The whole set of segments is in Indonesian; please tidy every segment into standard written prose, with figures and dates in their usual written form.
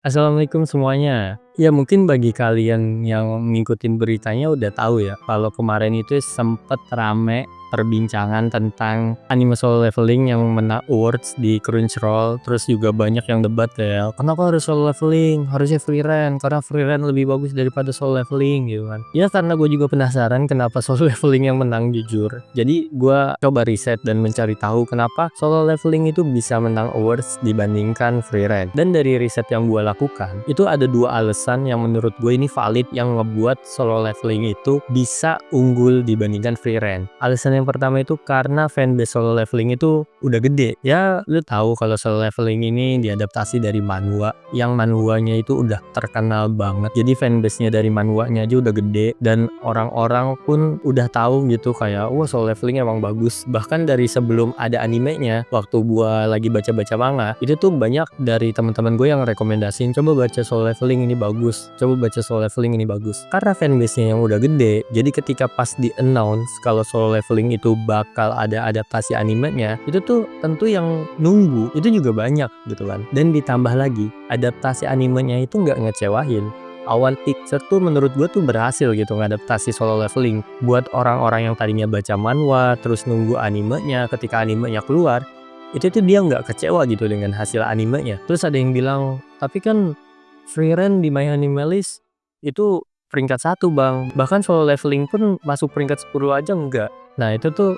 Assalamualaikum semuanya. Ya mungkin bagi kalian yang ngikutin beritanya udah tahu ya, kalau kemarin itu sempet rame perbincangan tentang anime Solo Leveling yang menang awards di Crunchyroll. Terus juga banyak yang debat kayak, kenapa harus Solo Leveling? Harusnya Free Ren, karena Free Ren lebih bagus daripada Solo Leveling gitu kan. Ya karena gue juga penasaran kenapa Solo Leveling yang menang jujur. Jadi gue coba riset dan mencari tahu kenapa Solo Leveling itu bisa menang awards dibandingkan Free Ren. Dan dari riset yang gue lakukan, itu ada dua alasan yang menurut gue ini valid yang ngebuat Solo Leveling itu bisa unggul dibandingkan Free Ren. Alasan yang pertama itu karena fanbase Solo Leveling itu udah gede. Ya, lu tahu kalau Solo Leveling ini diadaptasi dari manhwa, yang manhwanya itu udah terkenal banget. Jadi fanbase-nya dari manhwanya aja udah gede dan orang-orang pun udah tahu gitu kayak, wah Solo Leveling emang bagus. Bahkan dari sebelum ada animenya, waktu gua lagi baca-baca manga, itu tuh banyak dari teman-teman gue yang rekomendasiin coba baca Solo Leveling ini bagus, coba baca Solo Leveling ini bagus. Karena fanbase-nya yang udah gede, jadi ketika pas di-announce kalau Solo Leveling itu bakal ada adaptasi animenya, itu tuh tentu yang nunggu itu juga banyak gitu kan. Dan ditambah lagi, adaptasi animenya itu nggak ngecewain. Awan Picture tuh menurut gue tuh berhasil gitu ngadaptasi Solo Leveling. Buat orang-orang yang tadinya baca manhwa terus nunggu animenya, ketika animenya keluar, itu tuh dia nggak kecewa gitu dengan hasil animenya. Terus ada yang bilang, tapi kan Free Ren di My Anime List itu peringkat 1 bang, bahkan Solo Leveling pun masuk peringkat 10 aja enggak. Nah itu tuh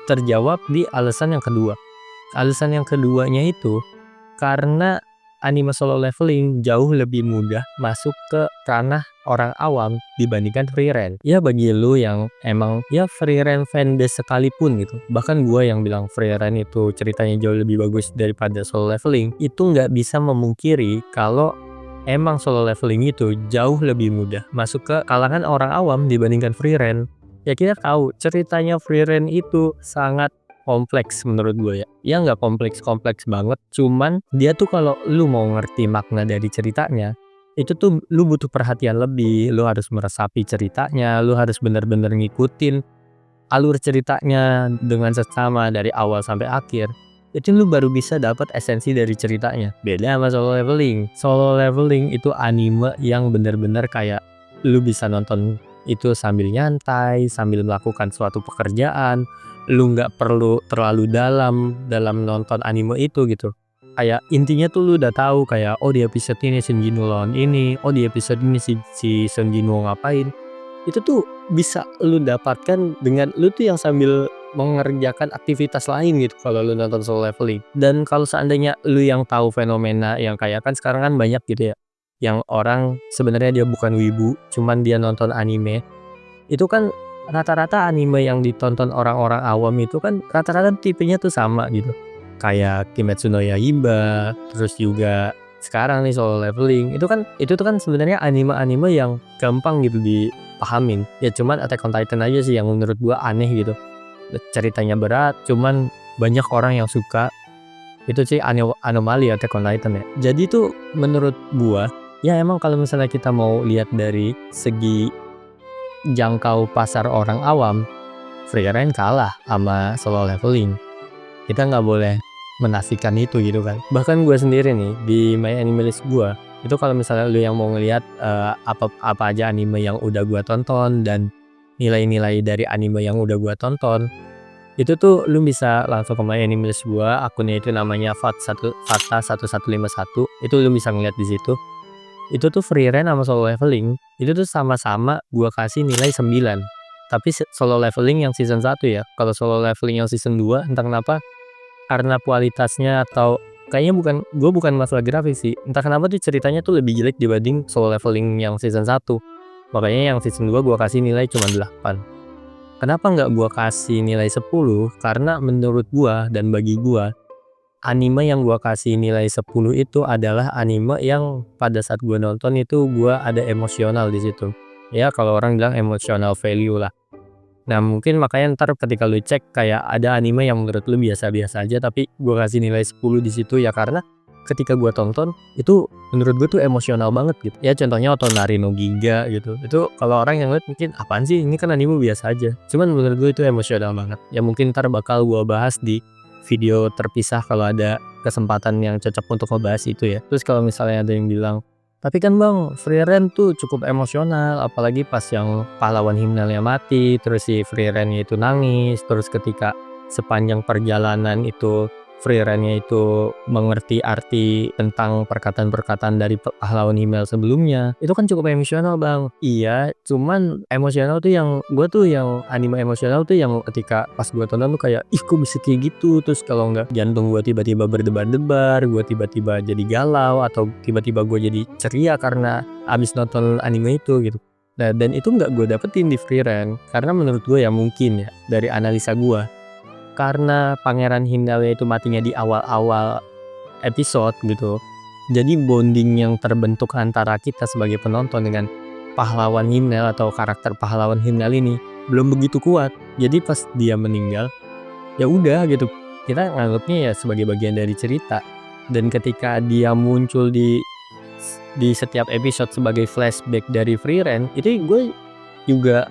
terjawab di alasan yang kedua. Alasan yang keduanya itu karena anime Solo Leveling jauh lebih mudah masuk ke ranah orang awam dibandingkan Free Ren. Ya bagi lu yang emang ya Free Ren fanbase sekalipun gitu, bahkan gua yang bilang Free Ren itu ceritanya jauh lebih bagus daripada Solo Leveling, itu nggak bisa memungkiri kalau emang Solo Leveling itu jauh lebih mudah masuk ke kalangan orang awam dibandingkan Free Ren. Ya kita tahu ceritanya Free Ren itu sangat kompleks menurut gue ya. Ya nggak kompleks-kompleks banget, cuman dia tuh kalau lu mau ngerti makna dari ceritanya, itu tuh lu butuh perhatian lebih, lu harus meresapi ceritanya, lu harus bener-bener ngikutin alur ceritanya dengan seksama dari awal sampai akhir. Itu lu baru bisa dapat esensi dari ceritanya. Beda sama Solo Leveling. Solo Leveling itu anime yang bener-bener kayak lu bisa nonton itu sambil nyantai, sambil melakukan suatu pekerjaan. Lu nggak perlu terlalu dalam nonton anime itu gitu. Kayak intinya tuh lu udah tahu kayak oh di episode ini Shin Jinwoo lawan ini, oh di episode ini si Shin Jinwoo ngapain. Itu tuh bisa lu dapatkan dengan lu tuh yang sambil mengerjakan aktivitas lain gitu kalau lu nonton Solo Leveling. Dan kalau seandainya lu yang tahu fenomena yang kayak kan sekarang kan banyak gitu ya, yang orang sebenarnya dia bukan wibu, cuman dia nonton anime. Itu kan rata-rata anime yang ditonton orang-orang awam itu kan rata-rata tipenya tuh sama gitu. Kayak Kimetsu no Yaiba, terus juga sekarang nih Solo Leveling. Itu tuh kan sebenarnya anime-anime yang gampang gitu dipahamin. Ya cuman Attack on Titan aja sih yang menurut gua aneh gitu. Ceritanya berat, cuman banyak orang yang suka. Itu sih anomali Attack on Titan ya. Jadi tuh menurut gua, ya emang kalau misalnya kita mau lihat dari segi jangkau pasar orang awam, Free Ren kalah sama Solo Leveling. Kita nggak boleh menafikan itu gitu kan. Bahkan gue sendiri nih di My Anime List gue, itu kalau misalnya lu yang mau ngelihat apa aja anime yang udah gue tonton dan nilai-nilai dari anime yang udah gue tonton, itu tuh lu bisa langsung ke My Anime List gue, akunnya itu namanya Fata1151, itu lu bisa ngeliat di situ. Itu tuh Free Ren sama Solo Leveling, itu tuh sama-sama gua kasih nilai 9. Tapi Solo Leveling yang season 1 ya. Kalau Solo Leveling yang season 2 entah kenapa karena kualitasnya atau kayaknya bukan masalah grafis sih. Entah kenapa tuh ceritanya tuh lebih jelek dibanding Solo Leveling yang season 1. Makanya yang season 2 gua kasih nilai cuma 8. Kenapa nggak gua kasih nilai 10? Karena menurut gua dan bagi gua anime yang gua kasih nilai 10 itu adalah anime yang pada saat gua nonton itu gua ada emosional di situ. Ya kalau orang bilang emotional value lah. Nah mungkin makanya ntar ketika lu cek kayak ada anime yang menurut lu biasa-biasa aja tapi gua kasih nilai 10 di situ ya karena ketika gua tonton itu menurut gua tuh emosional banget gitu. Ya contohnya Otonari no Giga gitu. Itu kalau orang yang lihat mungkin apaan sih ini kan anime biasa aja. Cuman menurut gua itu emosional banget. Ya mungkin ntar bakal gua bahas di video terpisah kalau ada kesempatan yang cocok untuk ngebahas itu ya. Terus kalau misalnya ada yang bilang, "Tapi kan Bang, Frieren tuh cukup emosional, apalagi pas yang pahlawan himnalnya mati, terus si Frieren-nya itu nangis, terus ketika sepanjang perjalanan itu Frieren-nya itu mengerti arti tentang perkataan-perkataan dari pahlawan himnal sebelumnya. Itu kan cukup emosional Bang." Iya, cuman emosional tuh yang anime emosional tuh yang ketika pas gue tonton tuh kayak, "Ih kok bisa kayak gitu?" Terus kalau nggak jantung gue tiba-tiba berdebar-debar, gue tiba-tiba jadi galau, atau tiba-tiba gue jadi ceria karena abis nonton anime itu gitu. Nah, dan itu nggak gue dapetin di Frieren, karena menurut gue ya mungkin ya, dari analisa gue, karena pangeran Himdallnya itu matinya di awal-awal episode gitu. Jadi bonding yang terbentuk antara kita sebagai penonton dengan pahlawan Himdall atau karakter pahlawan Himdall ini belum begitu kuat. Jadi pas dia meninggal, ya udah gitu. Kita nganggapnya ya sebagai bagian dari cerita. Dan ketika dia muncul di setiap episode sebagai flashback dari Frieren, itu gue juga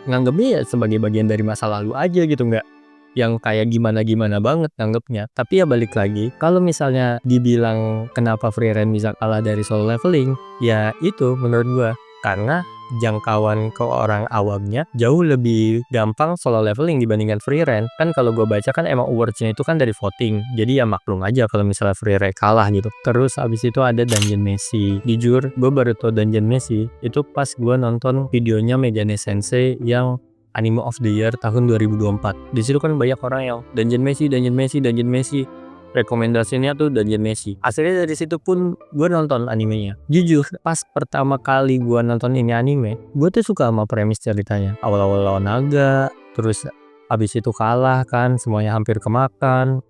nganggapnya ya sebagai bagian dari masa lalu aja gitu, nggak yang kayak gimana-gimana banget nganggepnya. Tapi ya balik lagi, kalau misalnya dibilang kenapa Frieren bisa kalah dari Solo Leveling, ya itu menurut gua karena jangkauan ke orang awamnya jauh lebih gampang Solo Leveling dibandingkan Frieren. Kan kalau gua baca kan emang awards-nya itu kan dari voting, jadi ya maklum aja kalau misalnya Frieren kalah gitu. Terus abis itu ada Dungeon Meshi. Jujur gua baru tau Dungeon Meshi itu pas gua nonton videonya Megane Sensei yang Anime of the Year tahun 2024. Di situ kan banyak orang yang Dungeon Meshi, Dungeon Meshi, Dungeon Meshi. Rekomendasinya tuh Dungeon Meshi. Akhirnya dari situ pun gue nonton animenya. Jujur, pas pertama kali gue nonton ini anime, gue tuh suka sama premis ceritanya. Awal-awal lawan naga, terus habis itu kalah kan, semuanya hampir kemakan.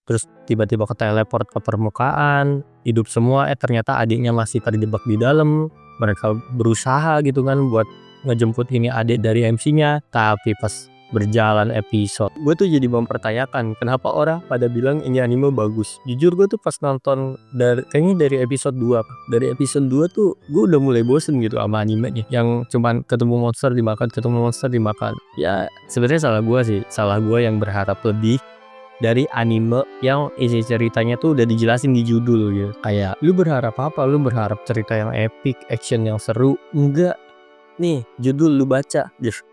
Terus tiba-tiba ke teleport ke permukaan, hidup semua, ternyata adiknya masih terjebak di dalam. Mereka berusaha gitu kan buat ngejemput ini adik dari MC-nya, tapi pas berjalan episode, gue tuh jadi mempertanyakan kenapa orang pada bilang ini anime bagus. Jujur gue tuh pas nonton kayaknya dari episode 2. Dari episode 2 tuh gue udah mulai bosen gitu sama animenya, yang cuman ketemu monster dimakan. Ya sebenarnya salah gue yang berharap lebih dari anime yang isi ceritanya tuh udah dijelasin di judul gitu. Kayak lu berharap apa? Lu berharap cerita yang epic, action yang seru? Enggak. Nih judul lu baca gitu.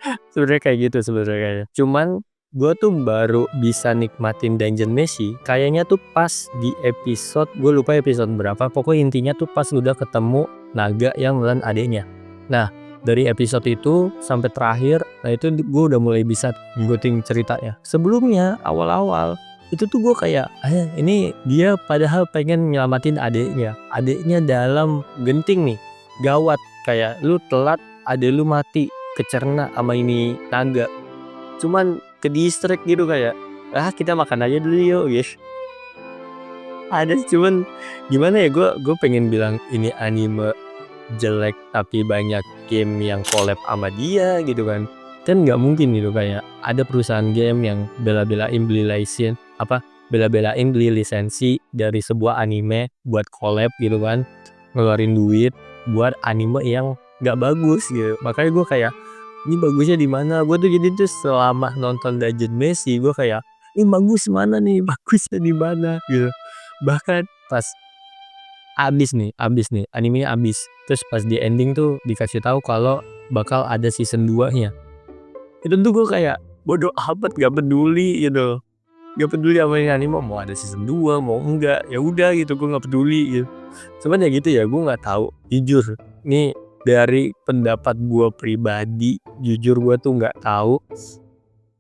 Sebenarnya kayak gitu sebenarnya. Cuman gue tuh baru bisa nikmatin Dungeon Meshi kayaknya tuh pas di episode, gue lupa episode berapa, pokoknya intinya tuh pas udah ketemu naga yang ngelawan adeknya. Nah dari episode itu sampai terakhir, nah itu gue udah mulai bisa ngikutin ceritanya. Sebelumnya awal-awal itu tuh gue kayak ini dia padahal pengen nyelamatin adeknya dalam genting nih, gawat, kayak lu telat adek lu mati kecerna sama ini naga, cuman ke distract gitu kayak kita makan aja dulu yuk guys. Ada cuman gimana ya, gue pengen bilang ini anime jelek tapi banyak game yang collab sama dia gitu kan nggak mungkin gitu. Kayak ada perusahaan game yang bela-belain beli lisensi dari sebuah anime buat collab gitu kan, ngeluarin duit buat anime yang nggak bagus gitu. Makanya gue kayak ini bagusnya di mana? Gue tuh jadi tuh selama nonton Dungeon Meshi gue kayak ini bagus mana nih? Bagusnya di mana gitu. Bahkan pas abis nih animenya abis, terus pas di ending tuh dikasih tahu kalau bakal ada season 2-nya. Itu tuh gue kayak bodoh amat, gak peduli gitu. Gak peduli sama ini anime mau ada season 2 mau enggak, ya udah gitu, gue gak peduli gitu. Cuman ya gitu ya, gue gak tahu jujur. Nih dari pendapat gue pribadi, jujur gue tuh nggak tahu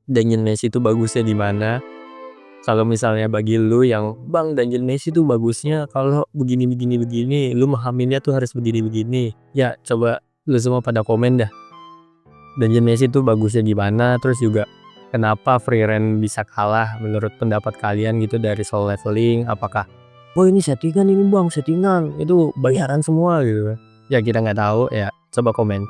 Dungeon Meshi itu bagusnya di mana. Kalau misalnya bagi lu yang bang Dungeon Meshi itu bagusnya kalau begini, lu memahaminya tuh harus begini. Ya coba lu semua pada komen dah. Dungeon Meshi itu bagusnya di mana? Terus juga kenapa Frieren bisa kalah menurut pendapat kalian gitu dari Solo Leveling? Apakah ini settingan, ini bang settingan, itu bayaran semua gitu kan? Ya kita nggak tahu ya, coba komen.